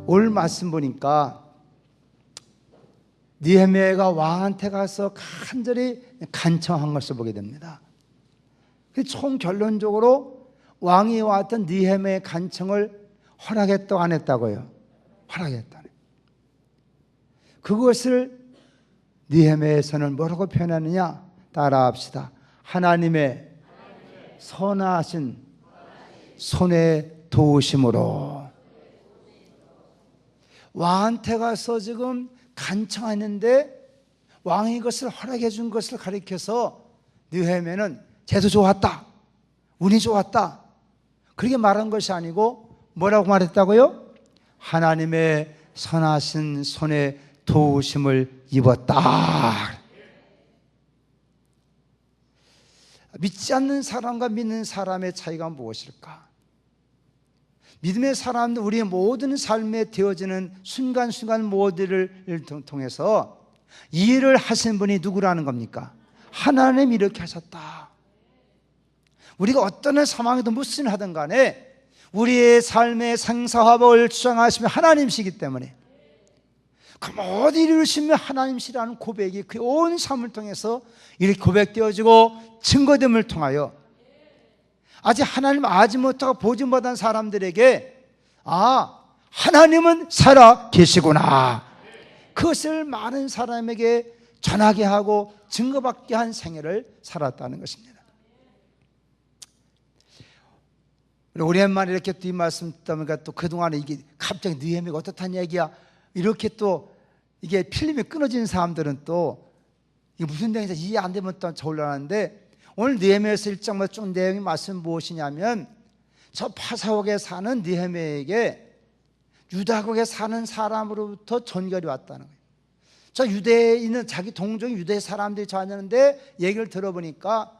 오늘 말씀 보니까 느헤미야가 왕한테 가서 간절히 간청한 것을 보게 됩니다. 총 결론적으로 왕이 왔던 느헤미야의 간청을 허락했다고 안 했다고요? 허락했다네. 그것을 느헤미야에서는 뭐라고 표현하느냐? 따라합시다. 하나님의 선하신 손의 도우심으로. 왕한테 가서 지금 간청했는데 왕이 이것을 허락해 준 것을 가리켜서 느헤미야는 쟤도 좋았다, 운이 좋았다, 그렇게 말한 것이 아니고 뭐라고 말했다고요? 하나님의 선하신 손에 도우심을 입었다. 믿지 않는 사람과 믿는 사람의 차이가 무엇일까? 믿음의 사람은 우리의 모든 삶에 되어지는 순간순간 모두를 통해서 이 일을 하신 분이 누구라는 겁니까? 하나님이 이렇게 하셨다. 우리가 어떤 상황에도 무슨 하든 간에 우리의 삶의 생사화복을 주장하시면 하나님이시기 때문에 그 모든 일을 이루시면 하나님이시라는 고백이 그 온 삶을 통해서 이렇게 고백되어지고 증거됨을 통하여 아직 하나님 알지 못하고 보지 못한 사람들에게 하나님은 살아 계시구나, 그것을 많은 사람에게 전하게 하고 증거받게 한 생애를 살았다는 것입니다. 오랜만에 이렇게 또 이 말씀 듣다 보니까 또 그동안에 이게 갑자기 느헤미야가 어떻다는 얘기야, 이렇게 또 이게 필름이 끊어지는 사람들은 또 이게 무슨 내용인지 이해 안 되면 또 저올라하는데, 오늘 느헤미야서 1장마다 쭉 내용이 말씀 무엇이냐면 저 파사옥에 사는 느헤미야에게 유다국에 사는 사람으로부터 전결이 왔다는 거예요. 저 유대에 있는 자기 동족이 유대 사람들이 찾았는데 얘기를 들어보니까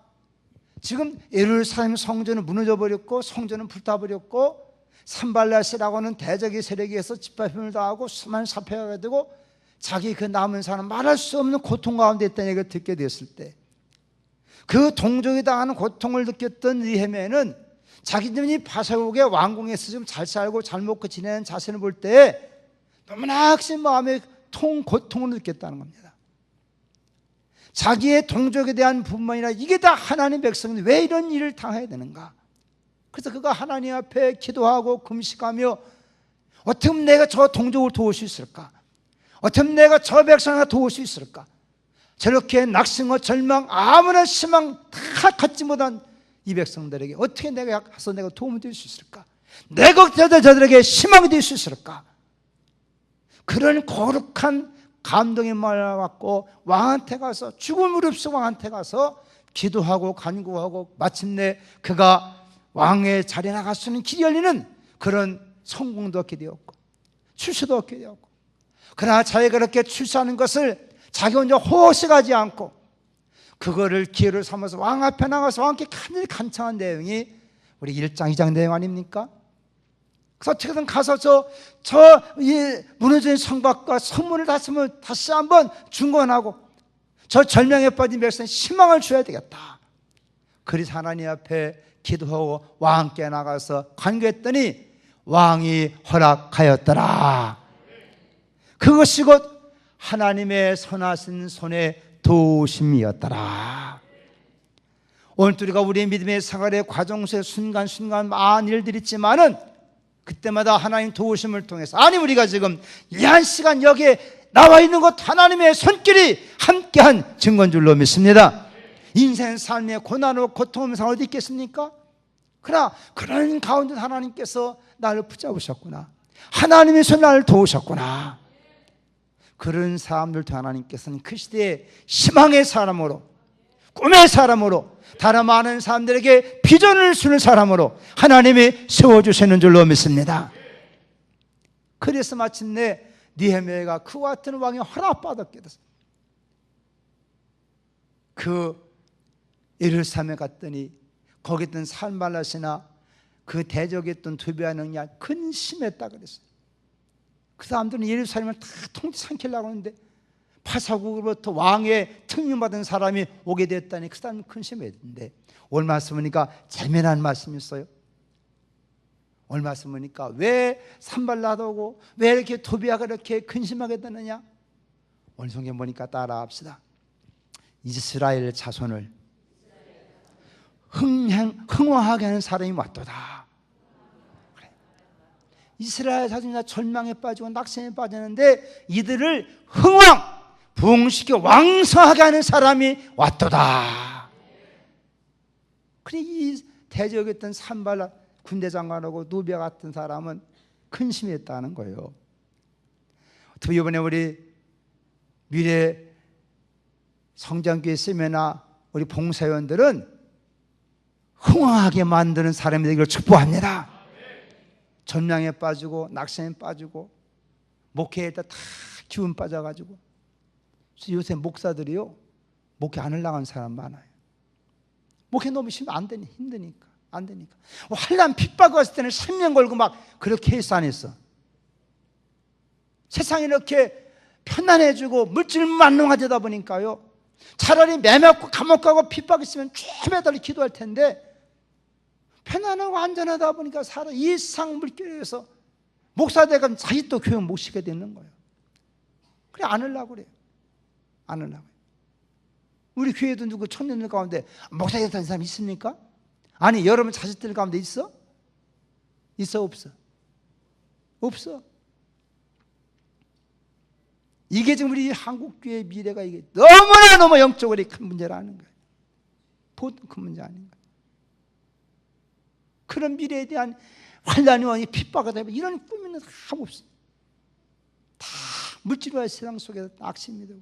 지금 예루살렘 성전은 무너져버렸고 성전은 불타버렸고 산발랏이라고 하는 대적의 세력에서 짓밟힘을 당하고 수많은 사표가 되고 자기 그 남은 사람 말할 수 없는 고통 가운데 있다는 얘기를 듣게 됐을 때 그 동족이 당하는 고통을 느꼈던 느헤미야는 자기들이 파사국의 왕궁에서 좀 잘 살고 잘 먹고 지내는 자신을 볼 때 너무나 악신 마음의 고통을 느꼈다는 겁니다. 자기의 동족에 대한 뿐만 아니라 이게 다 하나님의 백성인데 왜 이런 일을 당해야 되는가? 그래서 그가 하나님 앞에 기도하고 금식하며 어떻게 하면 내가 저 동족을 도울 수 있을까? 어떻게 하면 내가 저 백성을 도울 수 있을까? 저렇게 낙심과 절망, 아무런 희망 다 갖지 못한 이 백성들에게 어떻게 내가 가서 내가 도움이 될 수 있을까? 내가 저들에게 희망이 될 수 있을까? 그런 거룩한 감동의 말을 받고 왕한테 가서 죽음을 무릅쓰고 왕한테 가서 기도하고 간구하고 마침내 그가 왕의 자리에 나갈 수 있는 길이 열리는 그런 성공도 얻게 되었고 출세도 얻게 되었고, 그러나 자기가 그렇게 출세하는 것을 자기 혼자 호식하지 않고 그거를 기회를 삼아서 왕 앞에 나가서 왕께 간절히 간청한 내용이 우리 1장 2장 내용 아닙니까? 그래서 어떻게든 가서 이 무너진 성곽과 성문을 다시 한번 중건하고 저 절명에 빠진 백성에 희망을 줘야 되겠다. 그래서 하나님 앞에 기도하고 왕께 나가서 간구했더니 왕이 허락하였더라. 그것이 곧 하나님의 선하신 손의 도우심이었더라. 오늘 우리가 우리의 믿음의 생활의 과정 속에 순간순간 많은 일들이 있지만은 그때마다 하나님 도우심을 통해서, 아니 우리가 지금 이 한 시간 여기에 나와 있는 것 하나님의 손길이 함께한 증거인 줄로 믿습니다. 인생 삶의 고난으로 고통하면서 어디 있겠습니까? 그러나 그런 가운데 하나님께서 나를 붙잡으셨구나, 하나님의 손 나를 도우셨구나. 그런 사람들도 하나님께서는 그 시대의 희망의 사람으로, 꿈의 사람으로, 다른 많은 사람들에게 비전을 주는 사람으로 하나님이 세워주시는 줄로 믿습니다. 그래서 마침내 느헤미야가 그와 같은 왕의 허락받았게 됐어요. 그 예루살렘에 갔더니 거기 있던 산발랏이나 그 대적에 있던 도비아 능력 근심했다 그랬어요. 그 사람들은 예루살렘을 다 통치 삼키려고 하는데 파사국으로부터 왕의 특명받은 사람이 오게 됐다니 그 사람은 근심했는데, 오늘 말씀 보니까 재미난 말씀이 있어요. 오늘 말씀 보니까 왜 산발라도고 왜 이렇게 도비아가 이렇게 근심하게 되느냐? 오늘 성경 보니까 따라합시다. 이스라엘 자손을 흥황하게 하는 사람이 왔도다. 그래. 이스라엘 자손이 절망에 빠지고 낙심에 빠졌는데 이들을 부흥시켜 왕성하게 하는 사람이 왔도다. 그래, 이 대적에 있던 산발라 군대 장관하고 누비아 같은 사람은 근심했다는 거예요. 또 이번에 우리 미래 성장교회 세미나 우리 봉사위원들은 흥황하게 만드는 사람이 되기를 축복합니다. 전망에 빠지고 낙심에 빠지고 목회에 다 기운 빠져가지고 요새 목사들이요 목회 안 하려는 사람 많아요. 목회 너무 힘드니까 안 되니까. 환난 핍박 왔을 때는 생명 걸고 막 그렇게 해서 안 했어. 세상이 이렇게 편안해지고 물질 만능화되다 보니까요 차라리 매맞고 감옥 가고 핍박 있으면 최매달 기도할 텐데 편안하고 안전하다 보니까 일상 물결에서 목사대가 자기 또 교육 못 시게 되는 거예요. 그래 안 하려고 그래요. 안 하려고. 우리 교회도 누구 청년들 가운데 목사 되는 사람 있습니까? 아니 여러분 자식들 가운데 있어? 있어 없어? 없어. 이게 지금 우리 한국교회의 미래가 이게 너무나 영적으로 큰 문제라는 거예요. 보통 큰 문제 아닌 거예요. 그런 미래에 대한 환란이 핍박이 되면 이런 꿈은 다 없어. 다 물질화의 세상 속에서 악심이 되고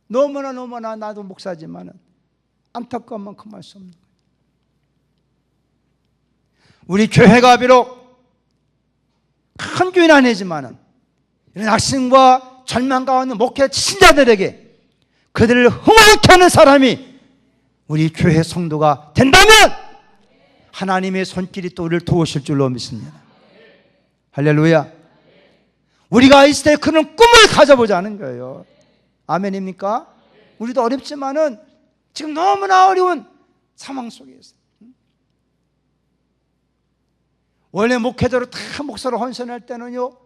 너무나 나도 목사지만은 안타까운 만큼 할 수 없는 거예요. 우리 교회가 비록 큰 교회는 아니지만은 이런 악심과 절망 가운데 목회 신자들에게 그들을 흥황케 하는 사람이 우리 교회 성도가 된다면 하나님의 손길이 또 우리를 도우실 줄로 믿습니다. 할렐루야. 우리가 있을 때 그런 꿈을 가져보자는 거예요. 아멘입니까? 우리도 어렵지만은 지금 너무나 어려운 상황 속에서 원래 목회자로 다 목사로 헌신할 때는요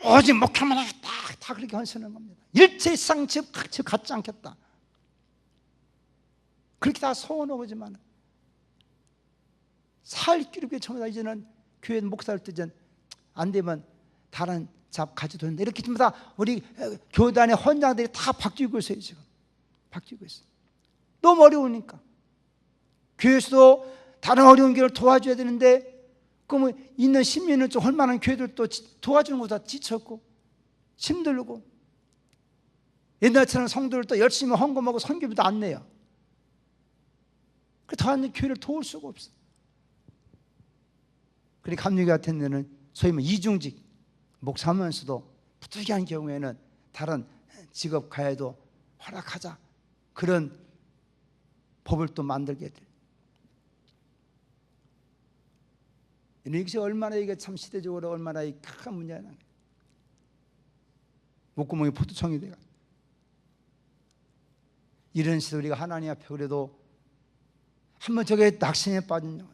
오직 목회만 하겠다 다 그렇게 헌신하는 겁니다. 일체상 집 갖지 않겠다 그렇게 다 소원하고지만 살 기르게 처음에 이제는 교회 목사를 뜨전 안 되면 다른 잡 가지도 된다 이렇게 좀 다 우리 교단의 헌장들이 다 바뀌고 있어요. 지금 바뀌고 있어요. 너무 어려우니까 교회에서도 다른 어려운 교회를 도와줘야 되는데 그러면 있는 신민을 좀 헐만한 교회들도 도와주는 거 다 지쳤고 힘들고 옛날처럼 성도들도 열심히 헌금하고 선교비도 안 내요. 그 다른 교회를 도울 수가 없어. 그리고 감리교 같은 데는 소위 말해 이중직 목사하면서도 부득이한 경우에는 다른 직업 가해도 허락하자 그런 법을 또 만들게 돼. 이것이 얼마나 이게 참 시대적으로 얼마나 큰 문제가 나요. 목구멍에 포도청이 돼가. 이런 시대 우리가 하나님 앞에 그래도 한번 저게 낙심에 빠진 영혼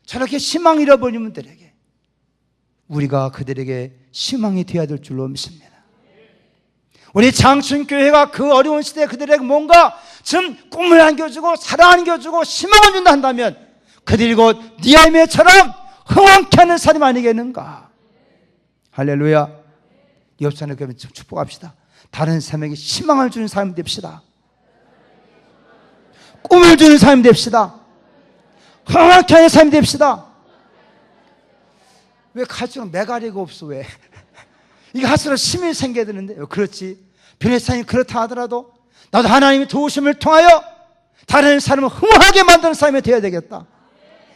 저렇게 희망 잃어버린 분들에게 우리가 그들에게 희망이 되어야 될 줄로 믿습니다. 우리 장춘교회가 그 어려운 시대에 그들에게 뭔가 좀 꿈을 안겨주고 사랑 안겨주고 희망을 준다 한다면 그들이 곧 니아미처럼 흥황케 하는 사람 아니겠는가. 할렐루야. 옆 사람을 그러면 축복합시다. 다른 사람에게 희망을 주는 사람이 됩시다. 꿈을 주는 사람이 됩시다. 흥황케 하는 사람이 됩시다. 왜 갈수록 매가리가 없어 왜? 이게 할수록 힘이 생겨야 되는데 그렇지. 변호사님이 그렇다 하더라도 나도 하나님의 도우심을 통하여 다른 사람을 흥황하게 만드는 사람이 되어야 되겠다.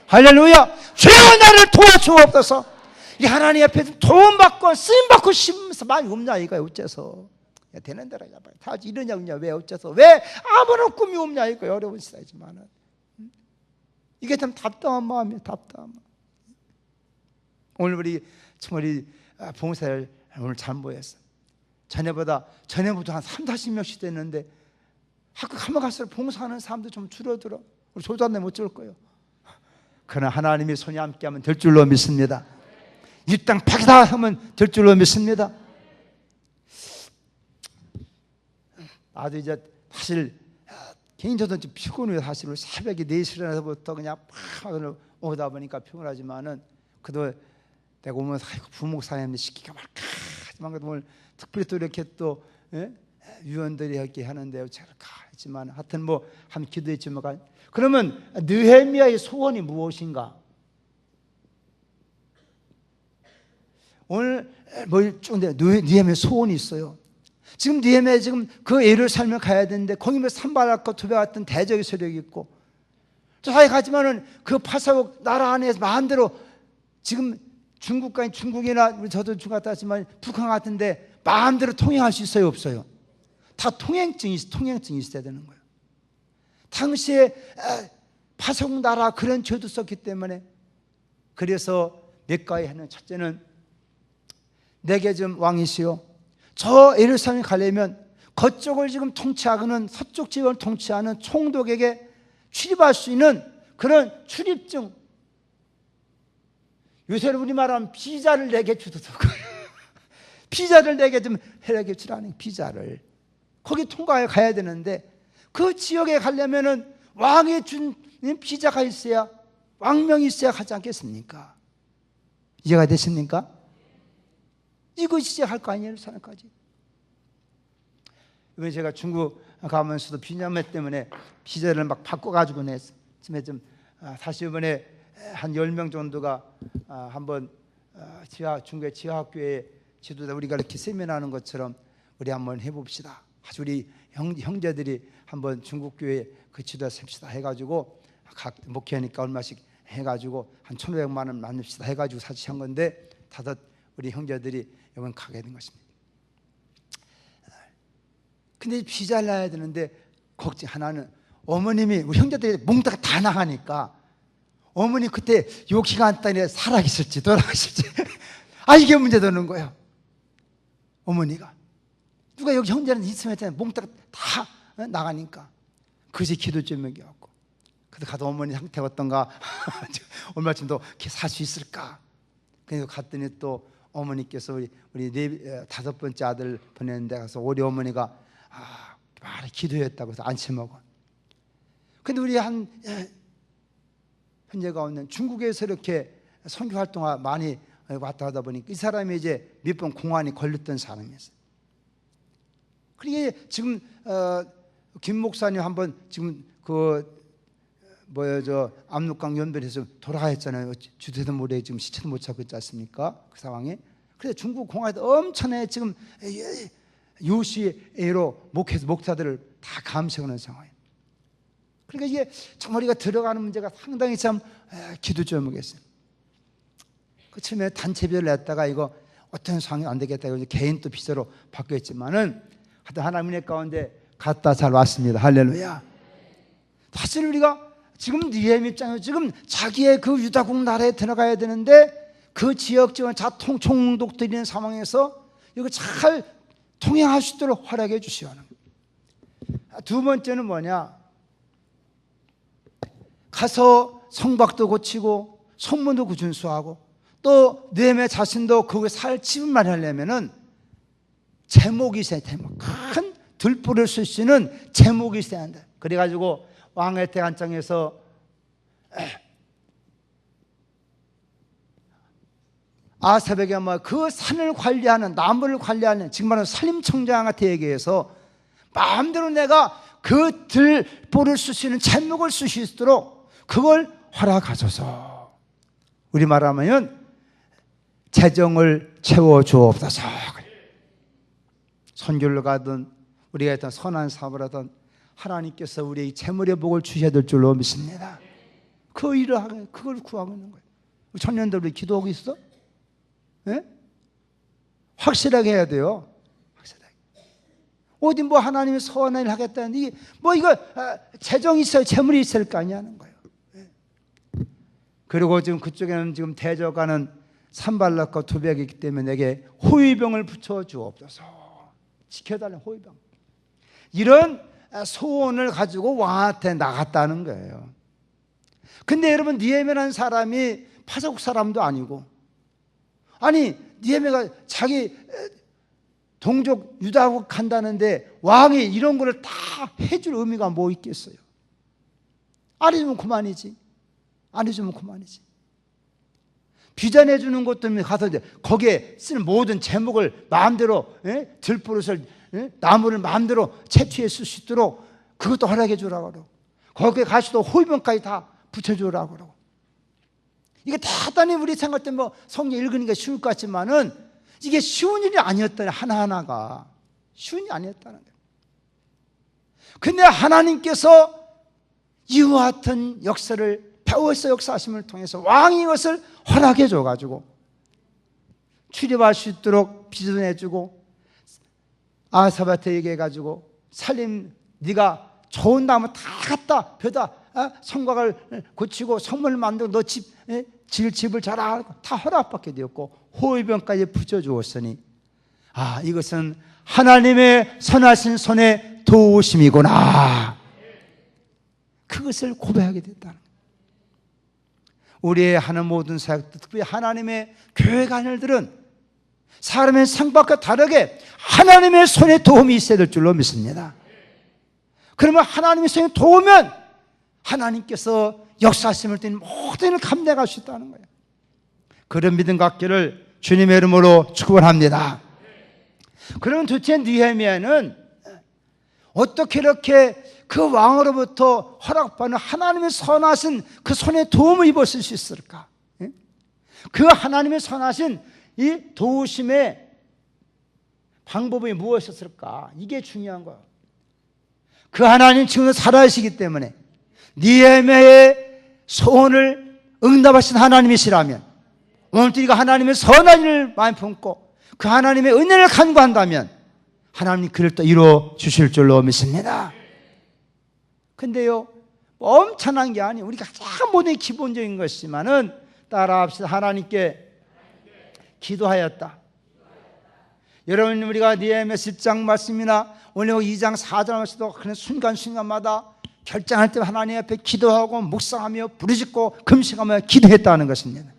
할렐루야. 주여 나를 도와주옵소서. 이 하나님 앞에 도움받고 쓰임받고 싶으면서 많이 없냐 이거야. 어째서 야, 되는 대로 해봐. 다 이러냐 없냐 왜 어째서 왜 아무런 꿈이 없냐 이거야. 어려운 시대지만은 이게 참 답답한 마음이에요. 답답한 마음. 오늘 우리 봉사를 오늘 잘 모였어. 전에보다 한 30-40명씩 됐는데 학교 가면 갈수록 봉사하는 사람도 좀 줄어들어. 우리 조단내 못 줄 거예요. 그러나 하나님의 손이 함께하면 될 줄로 믿습니다. 이 땅 파기다 하면 될 줄로 믿습니다. 아주 이제 사실 개인적으로 좀 피곤해요. 사실 새벽에 4시 일어나서부터 그냥 팍 오다 보니까 피곤하지만은 그래도 내가 오면서 부목사님들 시키가 말까 하지만 오늘 특별히 또 이렇게 또 위원들이 이렇게 하는데요. 제가 했지만 하여튼 뭐 한번 기도했지만 그러면 느헤미야의 소원이 무엇인가? 오늘 뭐쭉 느헤미야 소원이 있어요. 지금 느헤미야 지금 그 예루살렘에 가야 되는데 거기 산발락과 토비아 같은 대적의 세력이 있고 저 사이 가지만은 그 파사국 나라 안에서 마음대로 지금 중국이나 저도 중국 갔다 왔지만 북한 같은데 마음대로 통행할 수 있어요, 없어요? 다 통행증이 있어야 되는 거예요. 당시에 파사국 나라 그런 죄도 썼기 때문에 그래서 몇 가지 하는 첫째는 내게 좀 왕이시여 저 예루살렘에 가려면 그쪽을 지금 통치하고는 서쪽 지역을 통치하는 총독에게 출입할 수 있는 그런 출입증 요새 우리 말하면 비자를 내게 주도록 비자를 내게 좀 해라게 주라는 비자를 거기 통과해 가야 되는데 그 지역에 가려면은 왕이 준 비자가 있어야 왕명이 있어야 가지 않겠습니까? 이해가 되십니까? 이거 시작할 거 아니에요, 사람까지. 이번에 제가 중국 가면서도 비자매 때문에 비자를 막 바꿔가지고 냈어요. 사실 이번에 한 10명 정도가 한번 중국의 지하학교에 지도자 우리가 이렇게 세미나하는 것처럼 우리 한번 해봅시다. 아주 우리 형제들이 한번 중국 교회 그 지도자 셉시다 해가지고 각 목회하니까 얼마씩 해가지고 한 1,500만 원 만듭시다 해가지고 사실 한 건데 다섯 우리 형제들이 이번 가게 된 것입니다. 근데 비자를 놔야 되는데 걱정 하나는 어머님이 우리 형제들이 몽다가 다 나가니까 어머니 그때 요 기간 동안에 살아있을지 돌아가실지 이게 문제되는 거예요. 어머니가 누가 여기 형제는 있으면 했잖아요. 몽다가 다 나가니까 그것이 기도 제목이었고 그래서 가도 어머니 상태가 어떤가 얼마쯤 더 살 수 있을까. 그래서 갔더니 또 어머니께서 우리 다섯 번째 아들 보냈는데 가서 우리 어머니가 말이 기도했다고 해서 안채 먹어. 근데 우리 한 현재가 없는 중국에서 이렇게 선교 활동을 많이 왔다 하다 보니까 이 사람이 이제 몇 번 공안이 걸렸던 사람이었어요. 그러니까 지금 김 목사님 한번 지금 압록강 연변에서 돌아가셨잖아요. 주제도 모래 지금 시체도 못 찾고 있지 않습니까? 그 상황에. 그래서 중국 공안에도 엄청나게 지금 요시에로 목사들을 다 감시하는 상황이에요. 그러니까 이게 정말 우리가 들어가는 문제가 상당히 참 기도 제목이었어요. 그 처음에 단체비를 냈다가 이거 어떤 상황이 안 되겠다 이거 개인 또 비서로 바뀌었지만은 하여튼 하나님의 가운데 갔다 잘 왔습니다. 할렐루야. 사실 우리가 지금 느헤미야 입장에서 지금 자기의 그 유다국 나라에 들어가야 되는데 그 지역 지원 총독들이 있는 상황에서 이거 잘 통행할 수 있도록 허락해 주시오 하는 거예요. 두 번째는 뭐냐? 가서 성곽도 고치고 성문도 준수하고 또 느헤미야 자신도 거기에 살 집을 마련하려면은 제목이 있어야 돼. 큰 들불을 쓸 수 있는 제목이 있어야 한다. 그래가지고 왕의 대관장에서 아사백에 그 산을 관리하는 나무를 관리하는 지금 말하는 산림청장한테 얘기해서 마음대로 내가 그 들보를 쓸 수 있는 제목을 쓸 수 있도록 그걸 허락하소서. 우리 말하면 재정을 채워 주옵소서. 선교를 가든 우리가 했던 선한 사업을 하든 하나님께서 우리의 재물의 복을 주셔야 될 줄로 믿습니다. 그 일을 하고 그걸 구하고 있는 거예요. 청년들 우리 기도하고 있어? 네? 확실하게 해야 돼요. 확실하게. 어디 하나님이 선한 일을 하겠다는데 이게 이거 재정이 있어야 재물이 있을 거 아니야 하는 거예요. 네. 그리고 지금 그쪽에는 지금 대적하는 산발락과 토비아가 있기 때문에 내게 호위병을 붙여 주옵소서. 지켜달라는 호위병. 이런 소원을 가지고 왕한테 나갔다는 거예요. 근데 여러분, 느헤미야라는 사람이 파사국 사람도 아니고, 아니 느헤미야가 자기 동족 유다국 간다는데 왕이 이런 거를 다 해줄 의미가 뭐 있겠어요? 안 해주면 그만이지. 안 해주면 그만이지. 비전해 주는 것도 가서 이제 거기에 쓰는 모든 제목을 마음대로 들보릇을 나무를 마음대로 채취해 쓸 수 있도록 그것도 허락해 주라고 그러고, 거기에 가서도 호위병까지 다 붙여주라고 그러고. 이게 대단히 우리 생각 때 뭐 성경 읽으니까 쉬울 것 같지만은 이게 쉬운 일이 아니었다니, 하나하나가 쉬운 일이 아니었다는 거예요. 근데 하나님께서 이와 같은 역사를 배워서 역사하심을 통해서 왕이 이것을 허락해 줘가지고 출입할 수 있도록 비전해 주고, 아사바한테 얘기해가지고 살림 네가 좋은 나무 다 갖다 벼다 성곽을 고치고 성문을 만들고 너 집을 잘 다 허락받게 되었고 호위병까지 붙여주었으니, 아, 이것은 하나님의 선하신 손의 도우심이구나, 그것을 고백하게 됐다는 거예요. 우리의 하는 모든 사역들, 특별히 하나님의 교회 가녀들은 사람의 생각과 다르게 하나님의 손에 도움이 있어야 될 줄로 믿습니다. 그러면 하나님의 손에 도우면 하나님께서 역사하심을 통해 모든 일을 감당할 수 있다는 거예요. 그런 믿음 갖기를 주님의 이름으로 축원합니다. 그러면 도대체 느헤미야는 어떻게 이렇게 그 왕으로부터 허락받는 하나님의 선하신 그 손에 도움을 입었을 수 있을까? 그 하나님의 선하신 이 도우심의 방법이 무엇이었을까? 이게 중요한 거예요. 그 하나님 지금도 살아계시기 때문에 느헤미야의 소원을 응답하신 하나님이시라면, 오늘도 우리가 하나님의 선한 일을 마음에 품고 그 하나님의 은혜를 간구한다면 하나님이 그를 또 이루어 주실 줄로 믿습니다. 근데요, 엄청난 게 아니에요. 우리가 가장 모든 기본적인 것이지만은 따라합시다. 하나님께 기도하였다. 여러분, 우리가 느헤미야 10장 말씀이나 오늘 2장 4장 말씀도 그런 순간순간마다 결정할 때 하나님 앞에 기도하고 묵상하며 부르짖고 금식하며 기도했다는 것입니다.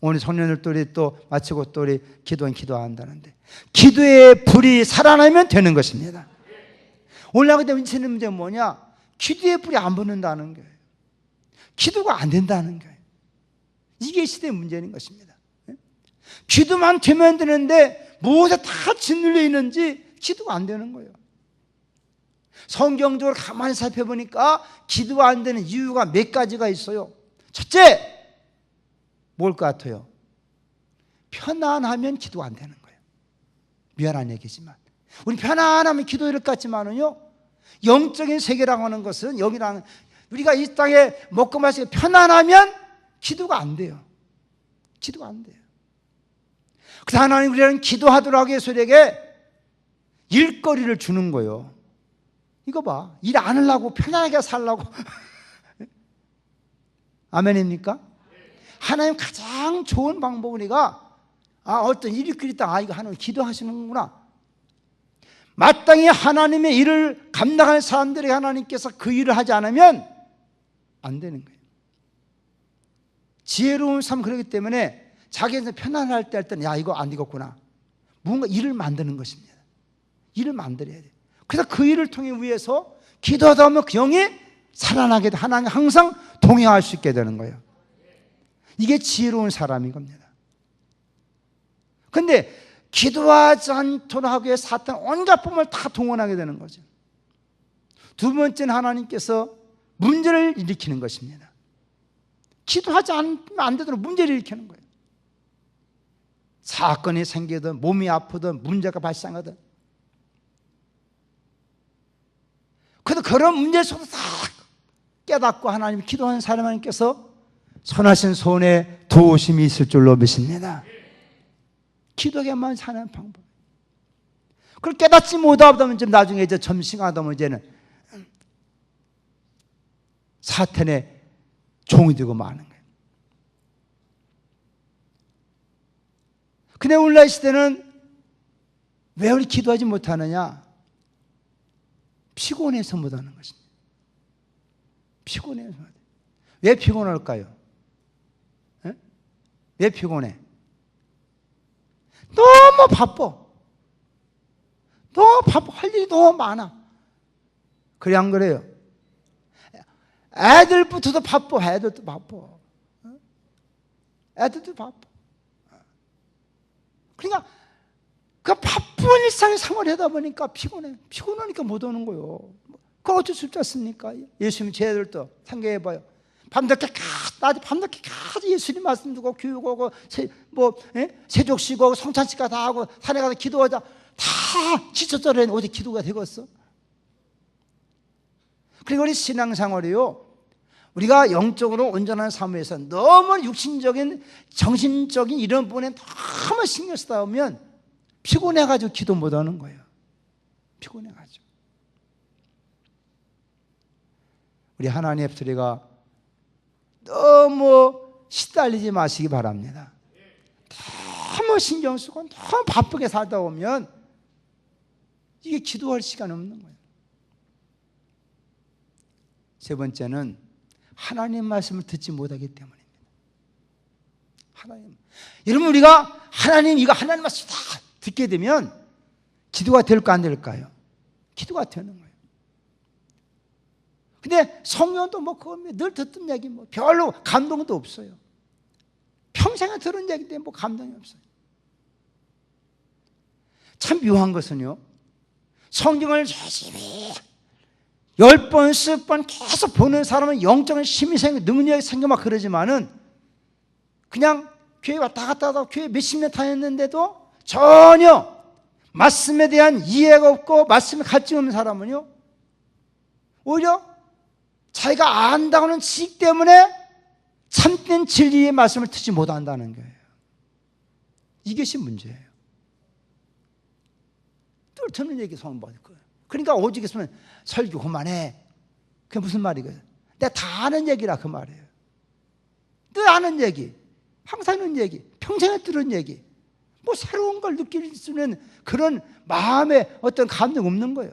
오늘 청년들이 또 마치고 또 우리 기도한다는데, 기도의 불이 살아나면 되는 것입니다. 올라가게 되면 있는 문제는 뭐냐? 기도의 불이 안 붙는다는 거예요. 기도가 안 된다는 거예요. 이게 시대의 문제인 것입니다. 기도만 되면 되는데 무엇에 다 짓눌려 있는지 기도가 안 되는 거예요. 성경적으로 가만히 살펴보니까 기도가 안 되는 이유가 몇 가지가 있어요. 첫째, 뭘 것 같아요? 편안하면 기도가 안 되는 거예요. 미안한 얘기지만 우리 편안하면 기도할 것 같지만은요, 영적인 세계라고 하는 것은 여기랑 우리가 이 땅에 먹고 마시고 편안하면 기도가 안 돼요. 기도가 안 돼요. 그래서 하나님 우리는 기도하도록 해서 우리에게 일거리를 주는 거예요. 이거 봐, 일 안 하려고 편안하게 살라고 아멘입니까? 하나님 가장 좋은 방법은 우리가 어떤 일이 있다, 이거 하나님 기도하시는구나. 마땅히 하나님의 일을 감당하는 사람들이 하나님께서 그 일을 하지 않으면 안 되는 거예요. 지혜로운 삶, 그렇기 때문에 자기한테 편안할 때 할 때는 야, 이거 안 되겠구나, 뭔가 일을 만드는 것입니다. 일을 만들어야 돼요. 그래서 그 일을 통해 위해서 기도하다 보면 그 영이 살아나게 돼. 하나님 항상 동행할 수 있게 되는 거예요. 이게 지혜로운 사람인 겁니다. 근데 기도하지 않도록 하기 위해 사탄 온갖 법을 다 동원하게 되는 거죠. 두 번째는 하나님께서 문제를 일으키는 것입니다. 기도하지 않으면 안 되도록 문제를 일으키는 거예요. 사건이 생기든 몸이 아프든 문제가 발생하든, 그래도 그런 문제 속에서 다 깨닫고 하나님 기도하는 사람님께서 선하신 손에 도우심이 있을 줄로 믿습니다. 기도하게만 사는 방법. 그걸 깨닫지 못하다 보면 나중에 이제 점심하다 보면 이제는 사탄의 종이 되고 마는 거예요. 근데 오늘날 시대는 왜 우리 기도하지 못하느냐? 피곤해서 못하는 것입니다. 피곤해서. 왜 피곤할까요? 에? 왜 피곤해? 너무 바빠. 너무 바빠. 할 일이 너무 많아. 그래 안 그래요? 애들부터도 바빠. 애들도 바빠. 애들도 바빠. 그러니까 그 바쁜 일상의 생활을 하다 보니까 피곤해. 피곤하니까 못 오는 거예요. 그건 어쩔 수 없지 않습니까? 예수님 제 애들도 생각해봐요. 밤늦게까지 예수님 말씀 듣고 교육하고 세족시고 성찬식가 다 하고 산에 가서 기도하자. 다 지쳤더니 어디 기도가 되겠어? 그리고 우리 신앙생활이요, 우리가 영적으로 온전한 삶에서 너무 육신적인 정신적인 이런 부분에 너무 신경 쓰다 보면 피곤해가지고 기도 못하는 거예요. 피곤해가지고. 우리 하나님의 소리가 너무 시달리지 마시기 바랍니다. 너무 신경 쓰고 너무 바쁘게 살다 보면 이게 기도할 시간 없는 거예요. 세 번째는 하나님 말씀을 듣지 못하기 때문입니다. 여러분, 우리가 하나님 말씀 다 듣게 되면 기도가 될까 안 될까요? 기도가 되는 거예요. 근데 성경도 늘 듣던 얘기 별로 감동도 없어요. 평생에 들은 얘기 때문에 감동이 없어요. 참 묘한 것은요, 성경을 열심히 10번, 10번 계속 보는 사람은 영적인 힘이 생기고 능력이 생겨 막 그러지만은 그냥 교회 왔다 갔다 하다 교회 몇십 년 다녔는데도 전혀 말씀에 대한 이해가 없고 말씀에 갈증 없는 사람은요, 오히려 자기가 안다고는 지식 때문에 참된 진리의 말씀을 듣지 못한다는 거예요. 이것이 문제예요. 늘 듣는 얘기 소문 받을 거예요. 그러니까 오직 있으면 설교 그만해. 그게 무슨 말이거든? 내가 다 아는 얘기라 그 말이에요. 늘 아는 얘기, 항상 있는 얘기, 평생에 들은 얘기, 새로운 걸 느낄 수 있는 그런 마음에 어떤 감동 없는 거예요.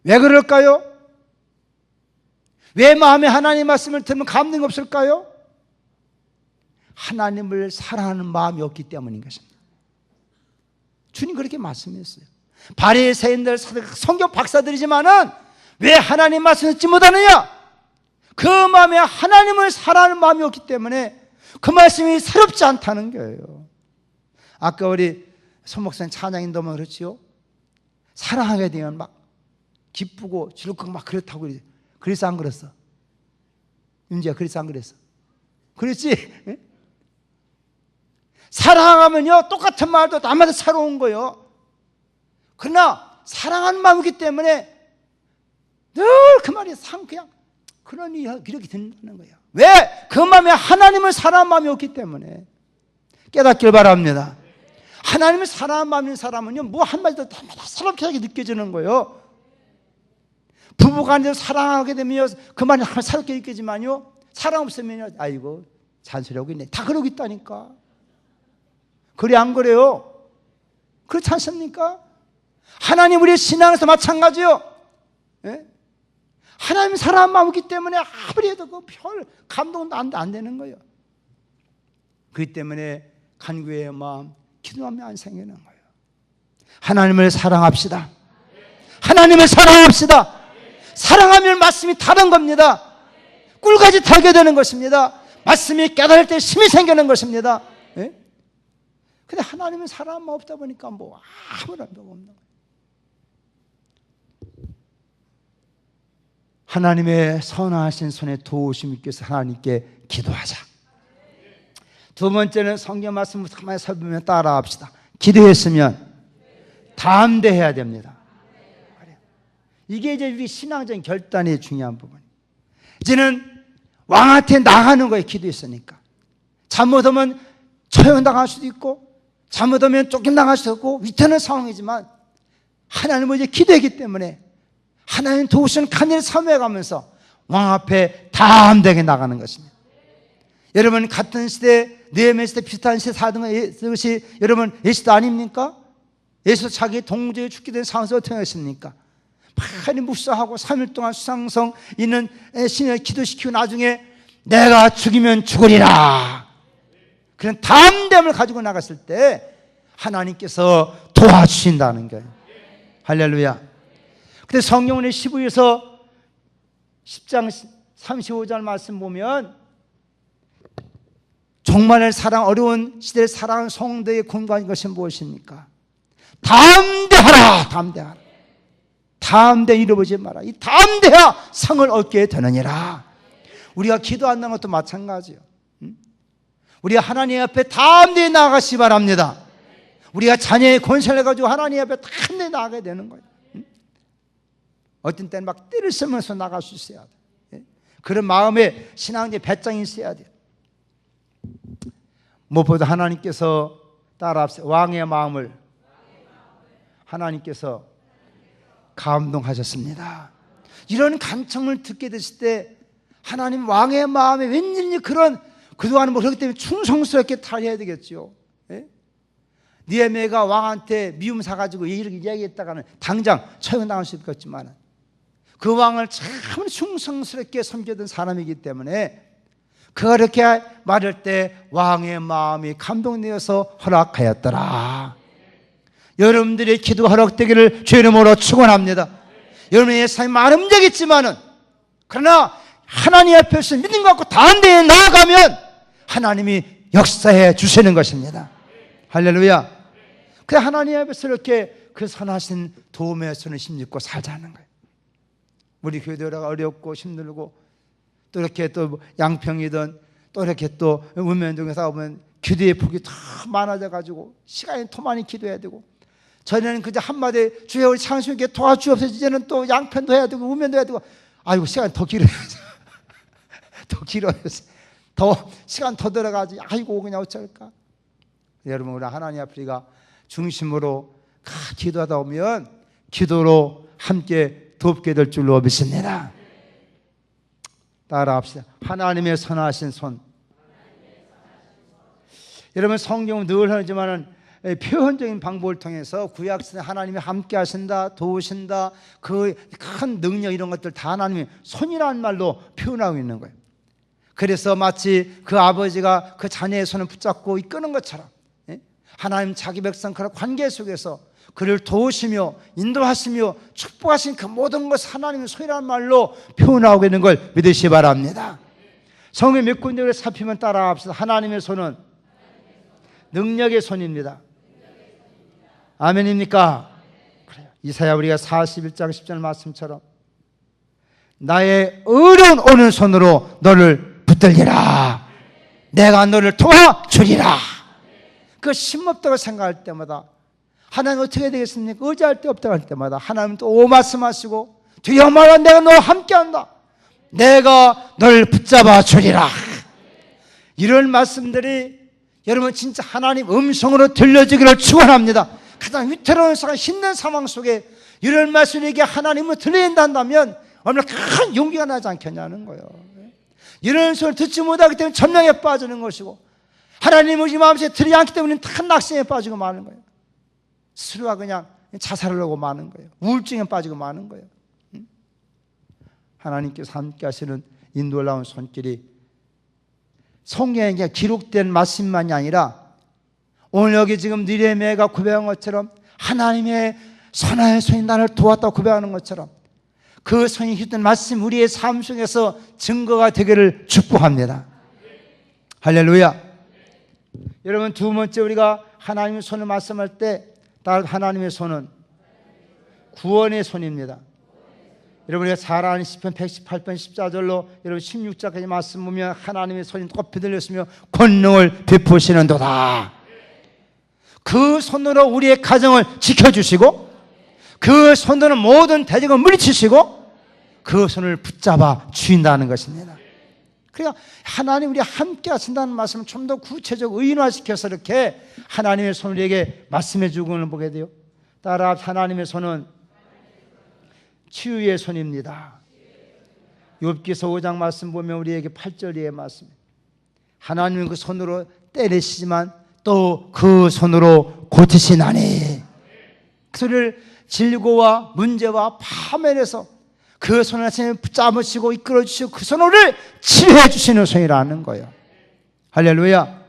왜 그럴까요? 왜 마음에 하나님 말씀을 들으면 감동이 없을까요? 하나님을 사랑하는 마음이 없기 때문인 것입니다. 주님 그렇게 말씀했어요. 바리새인들, 성경 박사들이지만은 왜 하나님 말씀을 듣지 못하느냐? 그 마음에 하나님을 사랑하는 마음이 없기 때문에 그 말씀이 새롭지 않다는 거예요. 아까 우리 손 목사님 찬양인도 그렇지요. 사랑하게 되면 막 기쁘고 즐겁고 막 그렇다고 그래서 안 그랬어? 윤지야, 그래서 안 그랬어? 그랬지? 예? 사랑하면요 똑같은 말도 나마다 새로운 거예요. 그러나 사랑하는 마음이기 때문에 늘 그 말이 그냥 그러니 이렇게 된다는 거예요. 왜? 그 마음에 하나님을 사랑하는 마음이 없기 때문에. 깨닫길 바랍니다. 하나님을 사랑하는 마음인 사람은요 한마디도 다마다 새롭게 느껴지는 거예요. 부부간에서 사랑하게 되면 그 말이 새롭게 느껴지만요, 사랑 없으면 아이고 잔소리하고 있네, 다 그러고 있다니까. 그래 안 그래요? 그렇지 않습니까? 하나님 우리의 신앙에서 마찬가지요. 예? 하나님 사랑하는 마음이기 때문에 아무리 해도 그 별 감동도 안 되는 거예요. 그렇기 때문에 간구의 마음, 기도하면 안 생기는 거예요. 하나님을 사랑합시다. 하나님을 사랑합시다. 사랑하면 말씀이 다른 겁니다. 꿀같이 달게 되는 것입니다. 말씀이 깨달을 때 힘이 생기는 것입니다. 예? 근데 하나님은 사랑하는 마음 없다 보니까 아무런 법 없는 거예요. 하나님의 선하신 손에 도우심이 있겠어 하나님께 기도하자. 두 번째는 성경 말씀을 가만히 살피면 따라합시다. 기도했으면 담대해야 됩니다. 이게 이제 우리 신앙적인 결단의 중요한 부분. 이제는 왕한테 나가는 거예요. 기도했으니까. 잘못하면 처형당할 수도 있고, 잘못하면 쫓겨나갈 수도 있고, 위태로운 상황이지만 하나님은 이제 기도했기 때문에 하나님 도우시는 간절히 사모해가면서 왕 앞에 담대하게 나가는 것입니다. 여러분 같은 시대, 느헤미야 시대 비슷한 시대 사는 것이 여러분 예수도 아닙니까? 예수 자기 동족이 죽게 된 상황에서 어떻게 했습니까? 많이 묵사하고 3일 동안 수상성 있는 신을 기도시키고 나중에 내가 죽이면 죽으리라, 그런 담대함을 가지고 나갔을 때 하나님께서 도와주신다는 거예요. 할렐루야. 근데 성경의 15에서 10장 35절 말씀 보면 종말의 사랑, 어려운 시대의 사랑 성도의 근거인 것이 무엇입니까? 담대하라, 담대하라. 담대 잃어보지 마라. 이 담대야 상을 얻게 되느니라. 우리가 기도한다는 것도 마찬가지예요. 우리가 하나님 앞에 담대히 나아가시 바랍니다. 우리가 자녀의 권세를 가지고 하나님 앞에 담대히 나아가야 되는 거예요. 어떤 때는 막 떼를 쓰면서 나갈 수 있어야 돼. 그런 마음에 신앙의 배짱이 있어야 돼요. 무엇보다 하나님께서 따라합시다. 왕의 마음을 하나님께서 감동하셨습니다. 이런 간청을 듣게 됐을 때 하나님 왕의 마음에 웬일인지 그동안은 뭐 그렇기 때문에 충성스럽게 탈해야 되겠죠. 느헤미야가 왕한테 미움 사가지고 이렇게 이야기했다가는 당장 처형당할 수 있겠지만 그 왕을 참 충성스럽게 섬기던 사람이기 때문에 그가 그렇게 말할 때 왕의 마음이 감동되어서 허락하였더라. 여러분들의 기도 허락되기를 주의 이름으로 축원합니다. 여러분의 삶이 많은 문제가 있지만은 그러나 하나님 앞에서 믿음 갖고 담대히 나아가면 하나님이 역사해 주시는 것입니다. 할렐루야. 그 하나님 앞에서 이렇게 그 선하신 도움의 손을 힘입고 살자는 거예요. 우리 교회가 어렵고 힘들고 또 이렇게 또 양평이든 또 이렇게 또 운면동에서 보면 기도의 폭이 더 많아져 가지고 시간이 더 많이 기도해야 되고, 전에는 그저 한마디 주여 우리 창수님께 도와주옵소서, 이제는 또 양편도 해야 되고 운면도 해야 되고, 아이고 시간이 더 길어요. 더 길어요. 더 시간 더 들어가지. 아이고 그냥 어쩔까. 여러분 우리 하나님 앞에 우리가 중심으로 기도하다 보면 기도로 함께 돕게 될 줄로 믿습니다. 따라합시다. 하나님의 선하신 손. 여러분 성경은 늘 하지만은 표현적인 방법을 통해서 구약시대 하나님이 함께 하신다, 도우신다, 그 큰 능력 이런 것들 다 하나님의 손이라는 말로 표현하고 있는 거예요. 그래서 마치 그 아버지가 그 자녀의 손을 붙잡고 이끄는 것처럼 하나님 자기 백성 그런 관계 속에서 그를 도우시며 인도하시며 축복하신 그 모든 것을 하나님의 손이라는 말로 표현하고 있는 걸 믿으시기 바랍니다. 성경 몇 군데를 살피면 따라합시다. 하나님의 손은 능력의 손입니다. 아멘입니까? 그래요. 이사야 우리가 41장 10절 말씀처럼 나의 의로운 오른손으로 너를 붙들리라. 내가 너를 도와주리라. 그 힘없다고 생각할 때마다 하나님 어떻게 해야 되겠습니까? 의지할 데 없다고 할 때마다 하나님 또 말씀하시고 주여 말하 내가 너와 함께한다. 내가 너를 붙잡아 주리라. 이런 말씀들이 여러분 진짜 하나님 음성으로 들려지기를 축원합니다. 가장 위태로운 상황, 힘든 상황 속에 이런 말씀에게 하나님을 들린다면 얼마나 큰 용기가 나지 않겠냐는 거예요. 이런 소리를 듣지 못하기 때문에 전명에 빠지는 것이고 하나님을 이 마음속에 들지 않기 때문에 큰 낙심에 빠지고 마는 거예요. 스스로가 그냥 자살을 하고 마는 거예요. 우울증에 빠지고 마는 거예요. 하나님께서 함께 하시는 이 놀라운 손길이 성경에 기록된 말씀만이 아니라 오늘 여기 지금 느헤미야가 고백한 것처럼 하나님의 선하의 손이 나를 도왔다고 고백하는 것처럼 그 손이 휘둔 말씀 우리의 삶 속에서 증거가 되기를 축복합니다. 할렐루야. 여러분 두 번째 우리가 하나님의 손을 말씀할 때 하나님의 손은 구원의 손입니다. 여러분 우리가 잘 아는 시편 118편 14절로 여러분 16절까지 말씀 보면 하나님의 손이 높이 들렸으며 권능을 베푸시는도다. 그 손으로 우리의 가정을 지켜주시고 그 손으로 모든 대적을 물리치시고 그 손을 붙잡아 주인다는 것입니다. 그러니까 하나님 우리 함께 하신다는 말씀을 좀 더 구체적 의인화시켜서 이렇게 하나님의 손을 우리에게 말씀해 주고는 보게 돼요. 따라 하나님의 손은 치유의 손입니다. 욥기서 5장 말씀 보면 우리에게 8절의 말씀, 하나님은 그 손으로 때리시지만 또 그 손으로 고치시나니. 그 소리를 질고와 문제와 파멸해서 그 손을 하나님 붙잡으시고 이끌어주시고 그 손을 치료해 주시는 손이라는 거예요. 할렐루야.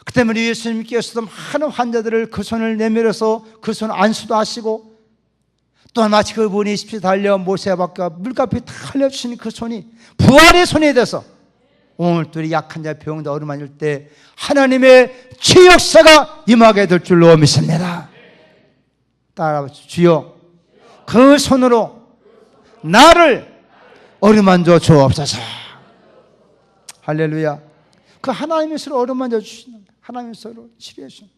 그 때문에 예수님께서도 많은 환자들을 그 손을 내밀어서 그 손을 안수도 하시고, 또한 마치 그분이 십시에 달려 모세밖에 물가피 다 흘려주시는 그 손이 부활의 손이 돼서 오늘도 이 약한 자 병도 어루만질 때 하나님의 치유 역사가 임하게 될 줄로 믿습니다. 따라하십시오. 주여, 그 손으로 나를 어루만져 주옵소서. 할렐루야. 그 하나님의 손으로 어루만져 주시는, 하나님의 손으로 치료해 주시는,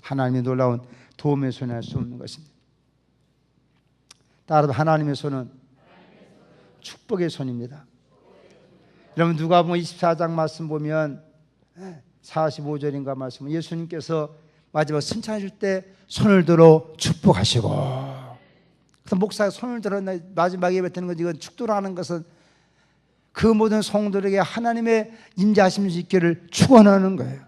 하나님의 놀라운 도움의 손이 할 수 없는 것입니다. 따라서 하나님의 손은 축복의 손입니다. 여러분 누가복음 24장 말씀 보면 45절인가 말씀, 예수님께서 마지막 승천하실 때 손을 들어 축복하시고, 그래서 목사가 손을 들어 마지막에 뱉는 것, 이건 축도라는 것은 그 모든 성도들에게 하나님의 임재하심 수 있기를 축원하는 거예요.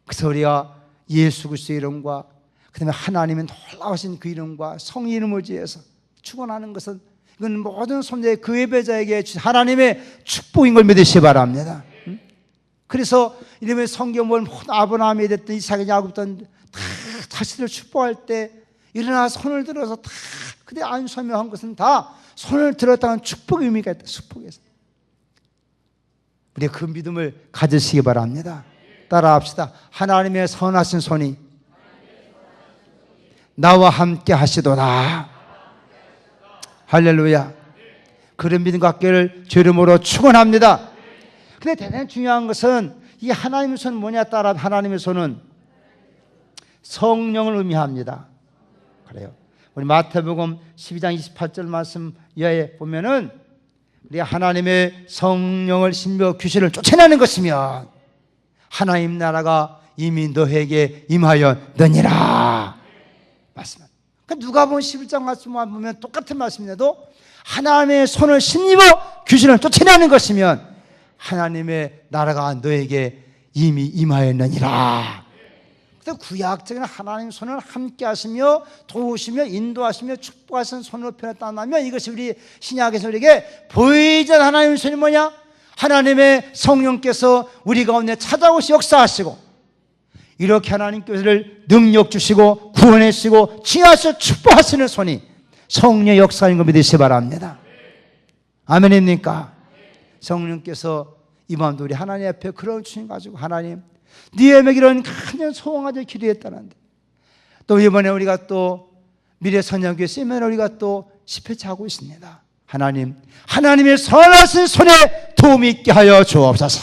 그래서 우리가 예수 그리스도의 이름과 그 다음에 하나님의 놀라우신 그 이름과 성의 이름을 지어서 축원하는 것은, 이건 모든 손자의 그 예배자에게 하나님의 축복인 걸 믿으시기 바랍니다. 그래서 이름의 성경을 아브라함이 됐든 이삭이 야곱든 다 자신을 축복할 때 일어나 손을 들어서 다 그때 안수하며 것은 다 손을 들었다는 축복의 의미가 있다. 축복에서 우리가 그 믿음을 가지시기 바랍니다. 따라합시다. 하나님의 선하신 손이 나와 함께 하시도다. 할렐루야. 그런 믿음 갖기를 주 이름으로 축원합니다. 근데 대단히 중요한 것은 이 하나님의 손은 뭐냐? 따라 하나님의 손은 성령을 의미합니다. 그래요. 우리 마태복음 12장 28절 말씀 이하에 보면은 우리 하나님의 성령을 신비와 귀신을 쫓아내는 것이면 하나님 나라가 이미 너에게 임하였느니라 말씀합니다. 그러니까 누가복음 11장 말씀만 보면 똑같은 말씀인데도 하나님의 손을 신입어 귀신을 쫓아내는 것이면 하나님의 나라가 너에게 이미 임하였느니라. 그래서 구약적인 하나님의 손을 함께 하시며 도우시며 인도하시며 축복하시는 손으로 표현했다면, 이것이 우리 신약에서 우리에게 보이지 않는 하나님의 손이 뭐냐? 하나님의 성령께서 우리 가운데 찾아오시 역사하시고 이렇게 하나님께서를 능력 주시고 구원해 주시고 치유하시고 축복하시는 손이 성령의 역사인 걸 믿으시기 바랍니다. 아멘입니까? 성령께서 이 밤도 우리 하나님 앞에 그런 주님 가지고, 하나님 네에게 이런 큰 소원가지고 기도했다는데, 또 이번에 우리가 또 미래 선양교회 세미나 우리가 또 10회차 하고 있습니다. 하나님, 하나님의 선하신 손에 도움이 있게 하여 주옵소서.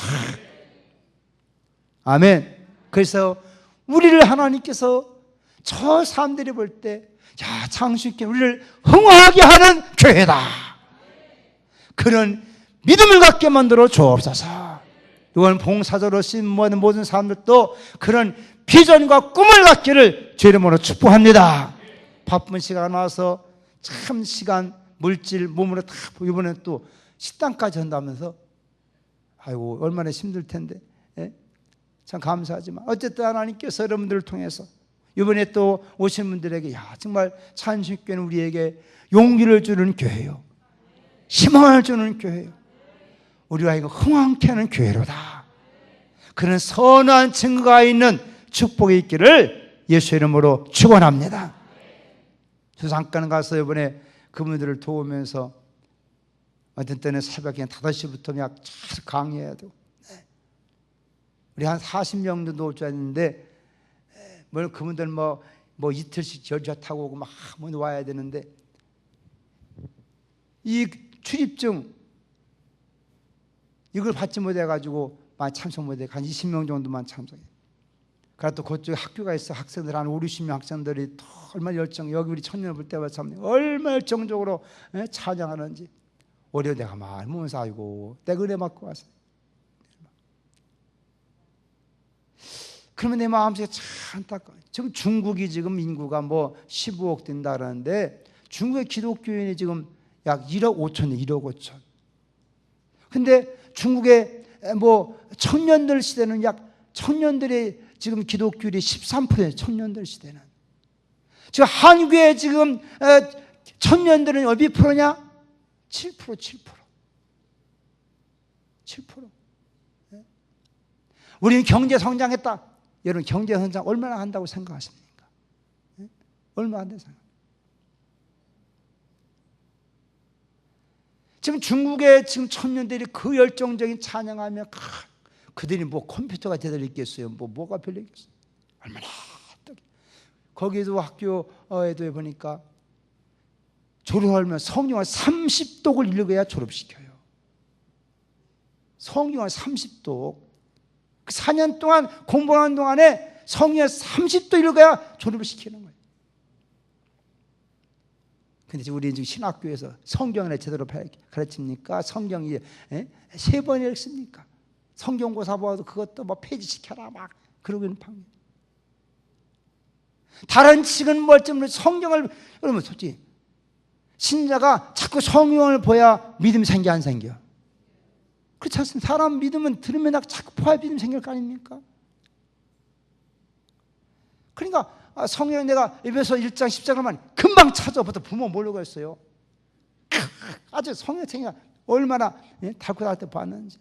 아멘. 그래서 우리를 하나님께서 저 사람들이 볼 때, 야, 장수있게 우리를 흥하게 하는 교회다, 그런 믿음을 갖게 만들어 주옵소서. 이건 봉사자로 쓰임 모든 사람들도 그런 비전과 꿈을 갖기를 주 이름으로 축복합니다. 바쁜 시간 와서 참 시간, 물질, 몸으로 다, 이번에 또 식당까지 한다면서, 아이고 얼마나 힘들 텐데, 예? 참 감사하지만 어쨌든 하나님께서 여러분들을 통해서 이번에 또 오신 분들에게, 야, 정말 찬식교회는 우리에게 용기를 주는 교회요, 희망을 주는 교회요, 우리가 이거 흥황케 하는 교회로다, 그런 선한 증거가 있는 축복이 있기를 예수 이름으로 축원합니다. 저 잠깐 가서 이번에 그분들을 도우면서 어떤 때는 새벽에 5시부터 약 강의해야 되고, 우리 한 40명 정도 올 줄 알았는데, 뭐 그분들 뭐 이틀씩 전차 타고 오고 막 와야 되는데, 이 출입증 이걸 받지 못해가지고 많이 참석 못해. 한 20명 정도만 참석해. 그러다 또 그쪽에 학교가 있어. 학생들 한 5, 60명 학생들이 또 얼마나 열정, 여기 우리 청년을 볼 때마다 참 얼마나 열정적으로 찬양하는지. 오히려 내가 말 보면서, 아이고 내가 은혜 받고 왔어. 그러면 내 마음속에 참 안타까워. 지금 중국이 지금 인구가 뭐 15억 된다는데 중국의 기독교인이 지금 약 1억 5천이 1억 5천. 근데 중국의 뭐 청년들 시대는 약 청년들의 지금 기독교율이 13%예요. 청년들 시대는 지금 한국의 지금 청년들은 몇 프로냐? 7%, 7%. 7%. 우리는 경제 성장했다. 여러분 경제 성장 얼마나 한다고 생각하십니까? 얼마 안 돼서. 지금 중국의 지금 청년들이 그 열정적인 찬양하면 그들이 뭐 컴퓨터가 제대로 있겠어요? 뭐가 별로 있겠어요? 얼마나 거기도 학교에도 보니까 졸업하면 성경을 30독을 읽어야 졸업시켜요. 성경을 30독. 그 4년 동안 공부하는 동안에 성경을 30독 읽어야 졸업을 시키는 거예요. 근데 우리 지금 신학교에서 성경을 제대로 가르칩니까? 성경이 3번 읽습니까? 성경고사 봐도 그것도 뭐 폐지시켜라 막 그러고 있는 판결. 다른 측은 멀쩡한 성경을, 여러분 솔직히 신자가 자꾸 성경을 봐야 믿음이 생겨 안 생겨? 그렇지 않습니까? 사람 믿으면 들으면 자꾸 봐야 믿음 생길 거 아닙니까? 그러니까 성경 내가 에베소 1장 10장을 하면 금방 찾아부터 부모 모르고 했어요. 아주 성경책이 얼마나 달고 때 봤는지.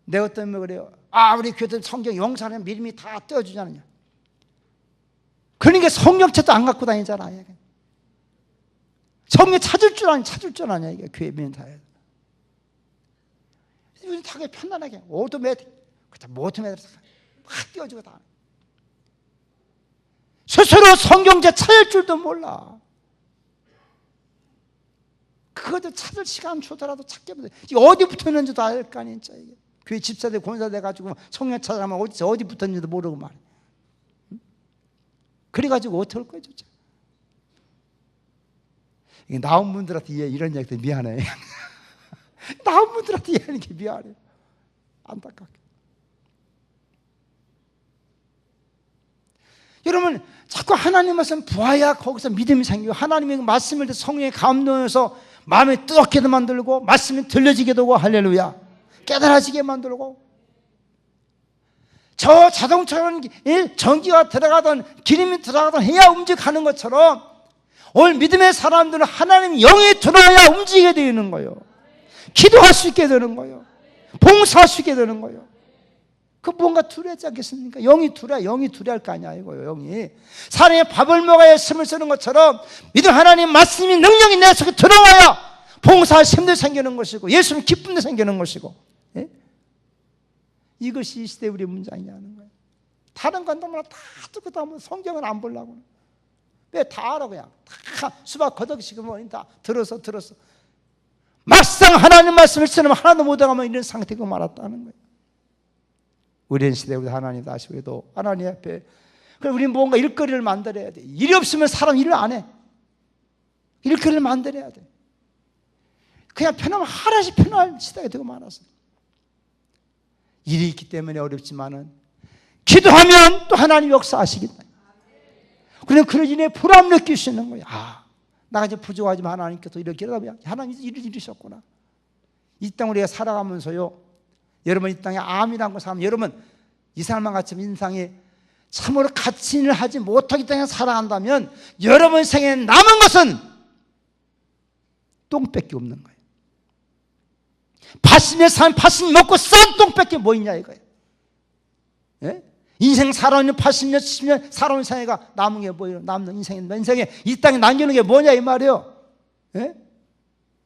내가 때문에 그래요. 우리 교회들 성경 영사는 믿음이 다 떼어주지 않느냐. 그러니까 성경책도 안 갖고 다니잖아. 성경 찾을 줄 아냐 이게 교회 믿는 다 해요. 요즘 다 편안하게 오토매틱, 오토매틱 막 띄워주고 다. 스스로 성경책 찾을 줄도 몰라. 그것도 찾을 시간 주더라도 찾게 못해. 어디 붙어 있는지도 알 거 아니야. 이게. 교회 집사들 권사돼 가지고 성경 찾아가면 어디 붙어 있는지도 모르고 말이야. 그래가지고 어떻게 할 거야 진짜. 나온 분들한테 이런 얘기도 미안해. 나온 분들한테 이해하는 게 미안해. 안타깝게. 여러분 자꾸 하나님 말씀 보아야 거기서 믿음이 생기고 하나님의 말씀을 듣고 성령의 감동해서 마음이 뜨겁게 만들고 말씀이 들려지게 되고 할렐루야 깨달아지게 만들고 저 자동차는 전기가 들어가던 기름이 들어가던 해야 움직이는 것처럼 오늘 믿음의 사람들은 하나님 영이 들어야 움직이게 되는 거예요. 기도할 수 있게 되는 거예요. 봉사할 수 있게 되는 거예요. 그 뭔가 두려워하지 않겠습니까? 영이 두려워할 거 아니야 이거요. 영이 사람이 밥을 먹어야 힘을 쓰는 것처럼 믿음 하나님 말씀이 능력이 내 속에 들어와야 봉사할 힘도 생기는 것이고 예수님 기쁨도 생기는 것이고 예? 이것이 이 시대 우리의 문제냐는 거예요. 다른 건 너무나 다 듣고 다 성경을 안 보려고 왜 다 알아 그냥 다 수박 거덕시키면 다 들어서 막상 하나님 말씀을 쓰면 하나도 못하면 이런 상태가 말았다는 거예요. 우리는 시대에 우리 하나님 다시 우리도 하나님 앞에 그럼 우리는 뭔가 일거리를 만들어야 돼. 일이 없으면 사람 일을 안 해. 일거리를 만들어야 돼. 그냥 편하면 하나씩 편할 시대가 되고 말았어요. 일이 있기 때문에 어렵지만은 기도하면 또 하나님 역사하시겠다. 그냥 그런 인해 보람 느낄 수 있는 거예요. 나가 이제 부족하지만 하나님께서 이렇게 하면 하나님 일을 이루셨구나. 이 땅 우리가 살아가면서요. 여러분 이 땅에 암이라는 거 사람 여러분 이 사람만 같이 인상에 참으로 가치 일을 하지 못하기 때문에 살아간다면 여러분 생에 남은 것은 똥밖에 없는 거예요. 80년 산 80년 먹고 싼 똥밖에 뭐 있냐 이거예요. 예? 인생 살아오는 80년 70년 살아온 생애가 남은 게 뭐예요? 남는 인생에 이 땅에 남기는 게 뭐냐 이 말이에요. 예?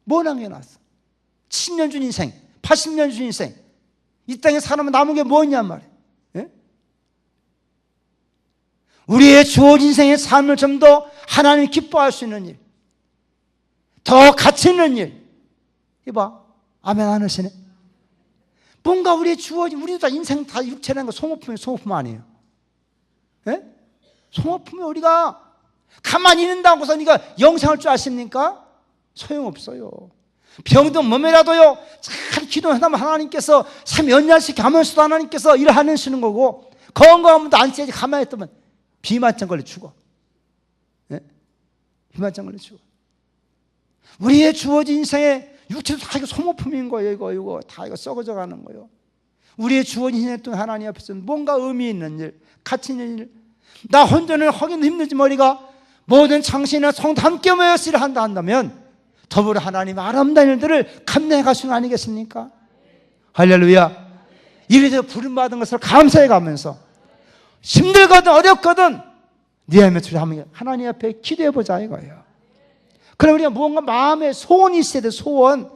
뭐 남겨놨어? 10년 준 인생 80년 준 인생 이 땅에 살아면 남은 게 뭐냐 말이에요. 예? 우리의 주어진 인생의 삶을 좀 더 하나님 기뻐할 수 있는 일, 더 가치 있는 일. 이봐, 아멘 안 하시네. 뭔가 우리의 주어진 우리도 다 인생 다 육체라는 거 소모품 아니에요. 예? 소모품이 우리가 가만히 있는다고 해서 우리가 영생할 줄 아십니까? 소용없어요. 병든 몸이라도요 잘 기도하면 하나님께서 3년씩 가면서도 하나님께서 일을 하시는 거고 건강하면도 안 쓰야지 가만히 있다면 비만증 걸려 죽어. 예? 비만증 걸려 죽어. 우리의 주어진 인생에 육체도 다 이거 소모품인 거예요. 이거 다 이거 썩어져 가는 거예요. 우리의 주어진 인생 동안 하나님 앞에서 뭔가 의미 있는 일, 가치 있는 일, 나 혼자는 하기는 힘들지 머리가 모든 창신이나 성도 함께 모여서 일을 한다면 더불어 하나님의 아름다운 일들을 감내해 갈 수는 아니겠습니까? 할렐루야. 이래서 부름받은 것을 감사해 가면서 힘들거든 어렵거든 니아미처럼 한번 하나님 앞에 기도해보자 이거예요. 그럼 우리가 무언가 마음에 소원이 있어야 돼. 소원.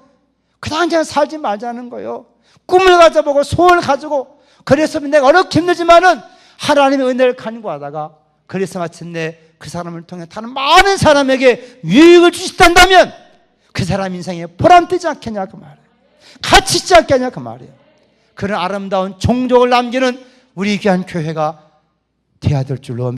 그냥 살지 말자는 거예요. 꿈을 가져보고 소원을 가지고 그래서 내가 어렵게 힘들지만은 하나님의 은혜를 간구하다가 그래서 마침내 그 사람을 통해 다른 많은 사람에게 유익을 주신다면 그 사람 인생에 보람되지 않겠냐 그 말이에요. 가치 있지 않겠냐 그 말이에요. 그런 아름다운 종족을 남기는 우리 귀한 교회가 되어야 될 줄로